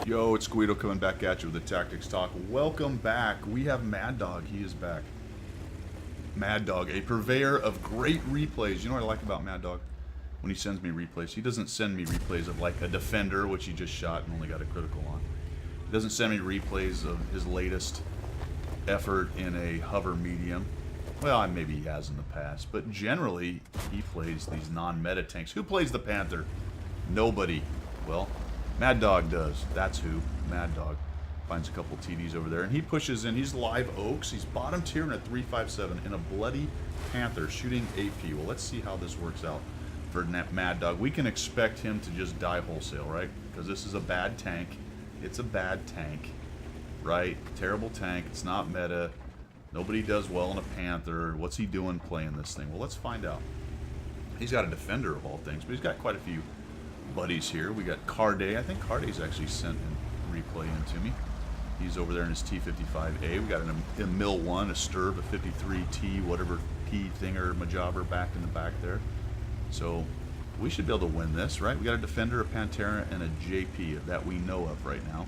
Yo, it's Guido coming back at you with the Tactics Talk. Welcome back. We have Mad Dog. He is back. Mad Dog, a purveyor of great replays. You know what I like about Mad Dog? When he sends me replays, he doesn't send me replays of like a defender, which he just shot and only got a critical on. He doesn't send me replays of his latest effort in a hover medium. Well, maybe he has in the past, but generally he plays these non-meta tanks. Who plays the Panther? Nobody. Well, Mad Dog does. That's who. Mad Dog finds a couple TDs over there, and he pushes in. He's live oaks. He's bottom tier in a 357 in a bloody Panther shooting AP. Well, let's see how this works out for Mad Dog. We can expect him to just die wholesale, right? Because this is a bad tank. It's a bad tank, right? Terrible tank. It's not meta. Nobody does well in a Panther. What's he doing playing this thing? Well, let's find out. He's got a defender of all things, but he's got quite a few buddies here. We got Carday. I think Carday's actually sent a replay in to me. He's over there in his T55A. We got a Mill 1, a Sturb, a 53T, whatever P thinger, Majobber back in the back there. So we should be able to win this, right? We got a Defender, a Pantera, and a JP that we know of right now.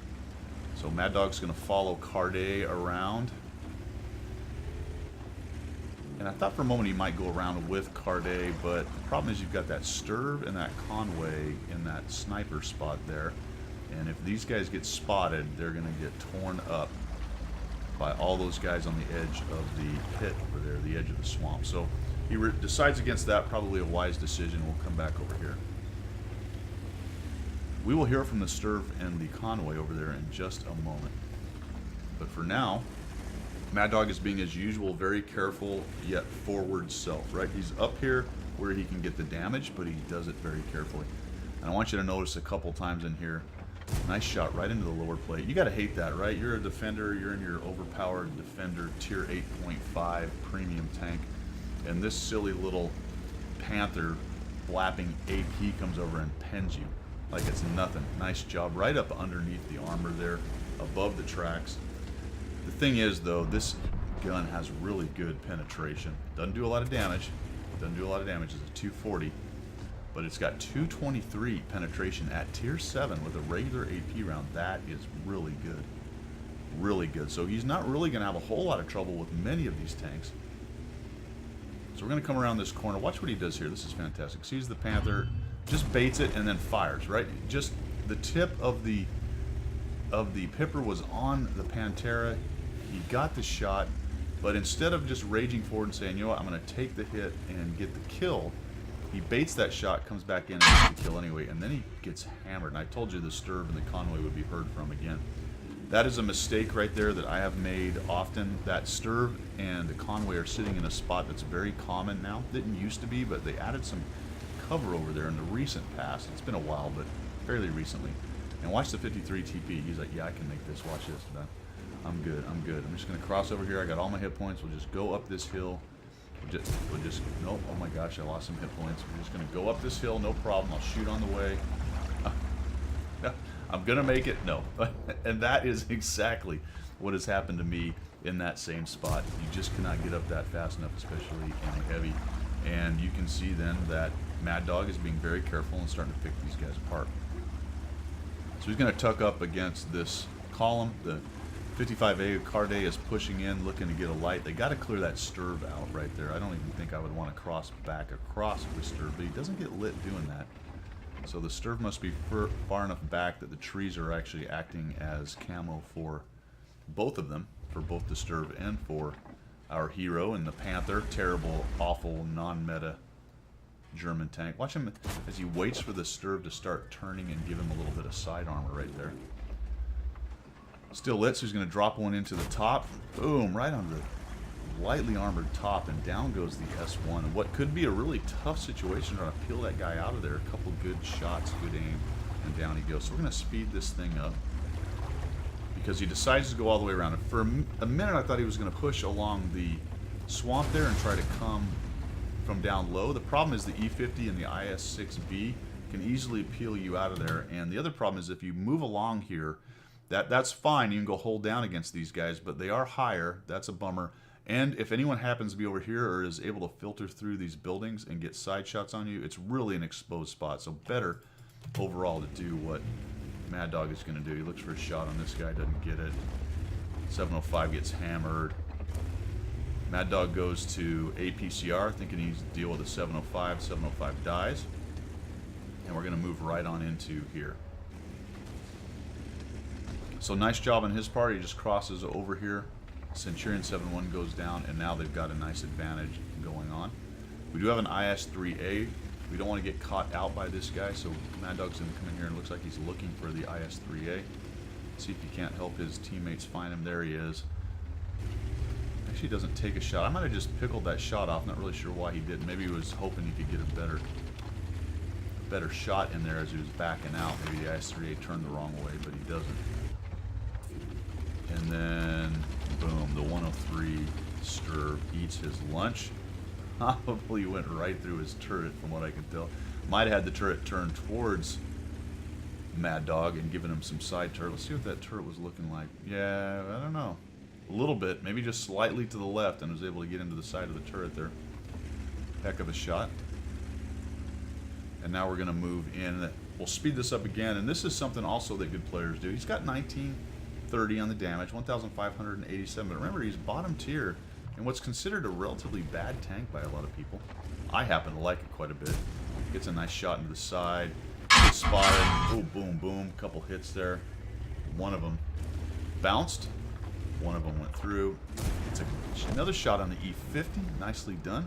So Mad Dog's going to follow Carday around. And I thought for a moment he might go around with Carday, but the problem is you've got that Sturb and that Conway in that sniper spot there. And if these guys get spotted, they're going to get torn up by all those guys on the edge of the pit over there, the edge of the swamp. So he decides against that, probably a wise decision. We'll come back over here. We will hear from the Sturb and the Conway over there in just a moment. But for now, Mad Dog is being, as usual, very careful, yet forward self, right? He's up here where he can get the damage, but he does it very carefully. And I want you to notice a couple times in here, nice shot right into the lower plate. You got to hate that, right? You're a defender, you're in your overpowered defender, tier 8.5 premium tank, and this silly little Panther flapping AP comes over and pens you like it's nothing. Nice job, right up underneath the armor there, above the tracks. The thing is, though, this gun has really good penetration. Doesn't do a lot of damage. Doesn't do a lot of damage. It's a 240. But it's got 223 penetration at tier 7 with a regular AP round. That is really good. Really good. So he's not really going to have a whole lot of trouble with many of these tanks. So we're going to come around this corner. Watch what he does here. This is fantastic. Sees the Panther, just baits it, and then fires, right? Just the tip of the Pipper was on the Pantera. He got the shot, but instead of just raging forward and saying, you know what, I'm going to take the hit and get the kill, he baits that shot, comes back in and gets the kill anyway, and then he gets hammered. And I told you the Sturb and the Conway would be heard from again. That is a mistake right there that I have made often. That Sturb and the Conway are sitting in a spot that's very common now. Didn't used to be, but they added some cover over there in the recent past. It's been a while, but fairly recently. And watch the 53 TP. He's like, yeah, I can make this. Watch this. I'm good. I'm good. I'm just going to cross over here. I got all my hit points. We'll just go up this hill. We'll just nope. Oh my gosh, I lost some hit points. We're just going to go up this hill. No problem. I'll shoot on the way. I'm going to make it. No. And that is exactly what has happened to me in that same spot. You just cannot get up that fast enough, especially in a heavy. And you can see then that Mad Dog is being very careful and starting to pick these guys apart. So he's going to tuck up against this column. The 55A Carday is pushing in, looking to get a light. They got to clear that Sturb out right there. I don't even think I would want to cross back across the Sturb, but he doesn't get lit doing that. So the Sturb must be far enough back that the trees are actually acting as camo for both of them, for both the Sturb and for our hero and the Panther. Terrible, awful, non-meta German tank. Watch him as he waits for the Sturb to start turning and give him a little bit of side armor right there. Still lit, so he's going to drop one into the top. Boom, right on the lightly armored top, and down goes the S1. And what could be a really tough situation trying to peel that guy out of there. A couple good shots, good aim, and down he goes. So we're going to speed this thing up because he decides to go all the way around. And for a minute, I thought he was going to push along the swamp there and try to come from down low. The problem is the E50 and the IS-6B can easily peel you out of there. And the other problem is if you move along here, that's fine. You can go hold down against these guys, but they are higher. That's a bummer. And if anyone happens to be over here or is able to filter through these buildings and get side shots on you, it's really an exposed spot. So better overall to do what Mad Dog is going to do. He looks for a shot on this guy, doesn't get it. 705 gets hammered. Mad Dog goes to APCR, thinking he's deal with a 705. 705 dies. And we're going to move right on into here. So nice job on his part. He just crosses over here. Centurion 7-1 goes down, and now they've got a nice advantage going on. We do have an IS-3A. We don't want to get caught out by this guy, so Mad Dog's going to come in here and looks like he's looking for the IS-3A. See if he can't help his teammates find him. There he is. Actually, he doesn't take a shot. I might have just pickled that shot off. Not really sure why he didn't. Maybe he was hoping he could get a better shot in there as he was backing out. Maybe the IS-3A turned the wrong way, but he doesn't. And then, boom, the 103 Sturv eats his lunch. Probably went right through his turret from what I can tell. Might have had the turret turned towards Mad Dog and given him some side turret. Let's see what that turret was looking like. Yeah, I don't know. A little bit, maybe just slightly to the left, and was able to get into the side of the turret there. Heck of a shot. And now we're going to move in. We'll speed this up again, and this is something also that good players do. He's got 1930 on the damage, 1,587, but remember, he's bottom tier in what's considered a relatively bad tank by a lot of people. I happen to like it quite a bit. Gets a nice shot into the side. Gets spotted. Boom, boom, boom. Couple hits there. One of them bounced. One of them went through. It's another shot on the E50. Nicely done.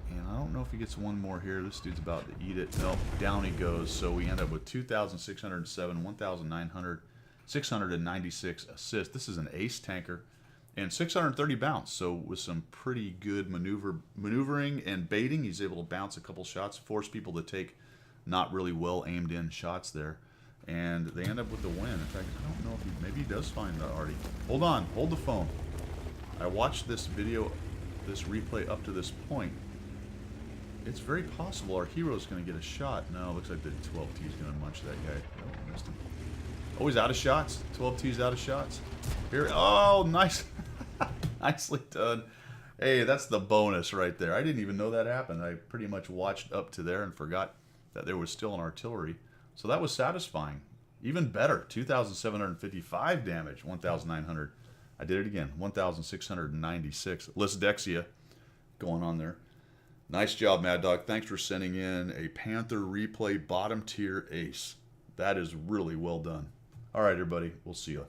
And I don't know if he gets one more here. This dude's about to eat it. Nope, down he goes. So we end up with 2,607, 1,900, 696 assists. This is an ace tanker. And 630 bounce. So with some pretty good maneuvering and baiting, he's able to bounce a couple shots, force people to take not really well aimed in shots there. And they end up with the win. In fact, I don't know if maybe he does find the Artie. Hold on, hold the phone. I watched this video, this replay up to this point. It's very possible our hero's going to get a shot. No, it looks like the 12T is going to munch that guy. Oh, missed him. Oh, he's out of shots. 12T's out of shots. Here, oh, nice. Nicely done. Hey, that's the bonus right there. I didn't even know that happened. I pretty much watched up to there and forgot that there was still an artillery. So that was satisfying. Even better, 2,755 damage, 1,900. I did it again, 1,696. Lisdexia going on there. Nice job, Mad Dog. Thanks for sending in a Panther replay bottom tier ace. That is really well done. All right, everybody. We'll see you.